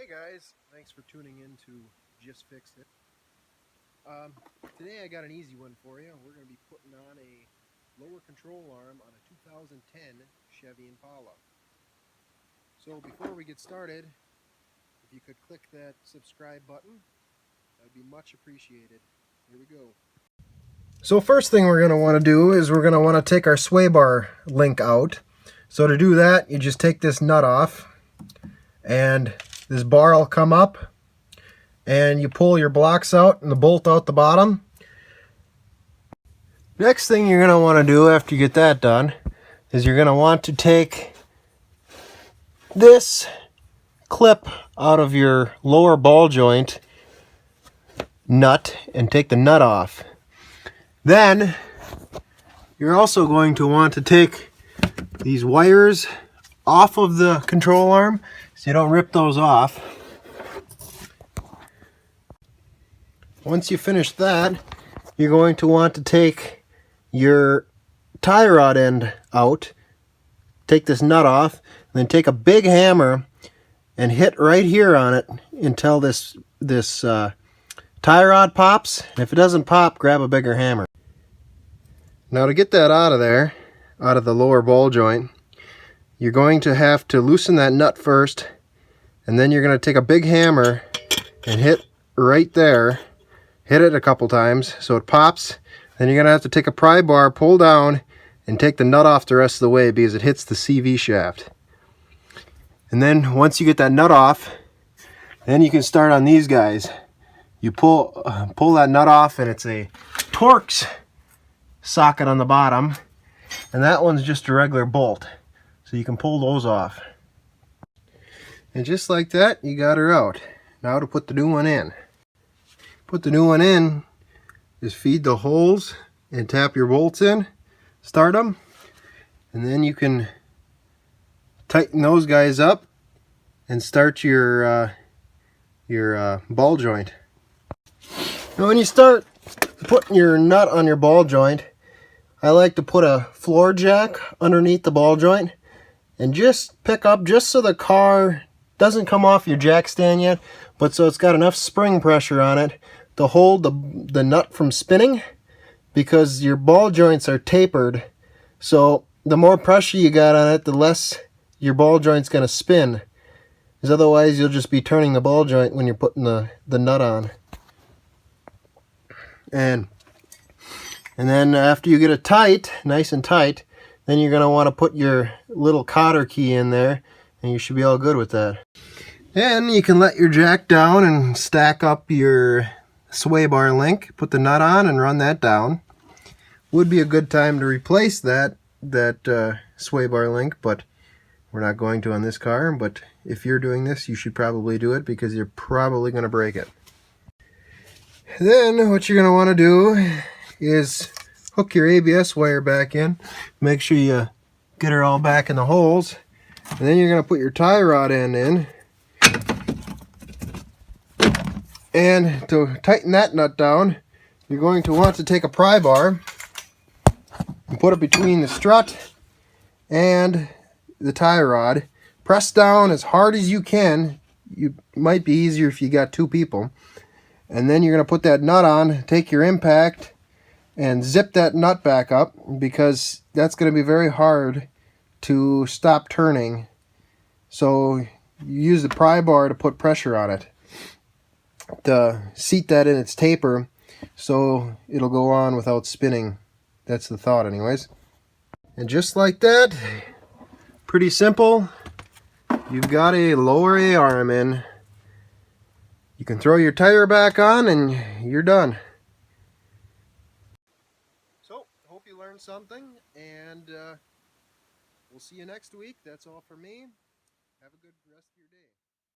Hey guys, thanks for tuning in to Just Fixed It. Today I got an easy one for you. We're going to be putting on a lower control arm on a 2010 Chevy Impala. So before we get started, if you could click that subscribe button, that would be much appreciated. Here we go. So first thing we're going to want to do is we're going to want to take our sway bar link out. So to do that, you just take this nut off and this bar will come up and you pull your blocks out and the bolt out the bottom. Next thing you're going to want to do after you get that done is you're going to want to take this clip out of your lower ball joint nut and take the nut off. Then you're also going to want to take these wires off of the control arm so you don't rip those off. Once you finish that, you're going to want to take your tie rod end out, take this nut off, and then take a big hammer and hit right here on it until this tie rod pops. And if it doesn't pop, grab a bigger hammer. Now to get that out of there, out of the lower ball joint, you're going to have to loosen that nut first, and then you're going to take a big hammer and hit right there. Hit it a couple times so it pops. Then you're going to have to take a pry bar, pull down, and take the nut off the rest of the way because it hits the CV shaft. And then once you get that nut off, then you can start on these guys. You pull that nut off, and it's a Torx socket on the bottom, and that one's just a regular bolt. So you can pull those off. And just like that, you got her out. Now to put the new one in. Put the new one in is feed the holes and tap your bolts in, start them, and then you can tighten those guys up and start your ball joint. Now when you start putting your nut on your ball joint, I like to put a floor jack underneath the ball joint and just pick up just so the car doesn't come off your jack stand yet, but so it's got enough spring pressure on it to hold the nut from spinning, because your ball joints are tapered, so the more pressure you got on it, the less your ball joint's going to spin, because otherwise you'll just be turning the ball joint when you're putting the nut on. And then after you get it tight, nice and tight, then you're going to want to put your little cotter key in there, and you should be all good with that. And you can let your jack down and stack up your sway bar link, put the nut on and run that down. Would be a good time to replace that sway bar link, but we're not going to on this car. But if you're doing this, you should probably do it because you're probably going to break it. Then what you're going to want to do is hook your ABS wire back in. Make sure you get her all back in the holes. And then you're going to put your tie rod end in. And to tighten that nut down, you're going to want to take a pry bar and put it between the strut and the tie rod. Press down as hard as you can. It might be easier if you got two people. And then you're going to put that nut on, take your impact, and zip that nut back up, because that's going to be very hard to stop turning. So you use the pry bar to put pressure on it, to seat that in its taper so it'll go on without spinning. That's the thought anyways. And just like that, pretty simple, you've got a lower A arm in. You can throw your tire back on and you're done. So, hope you learned something, and we'll see you next week. That's all for me. Have a good rest of your day.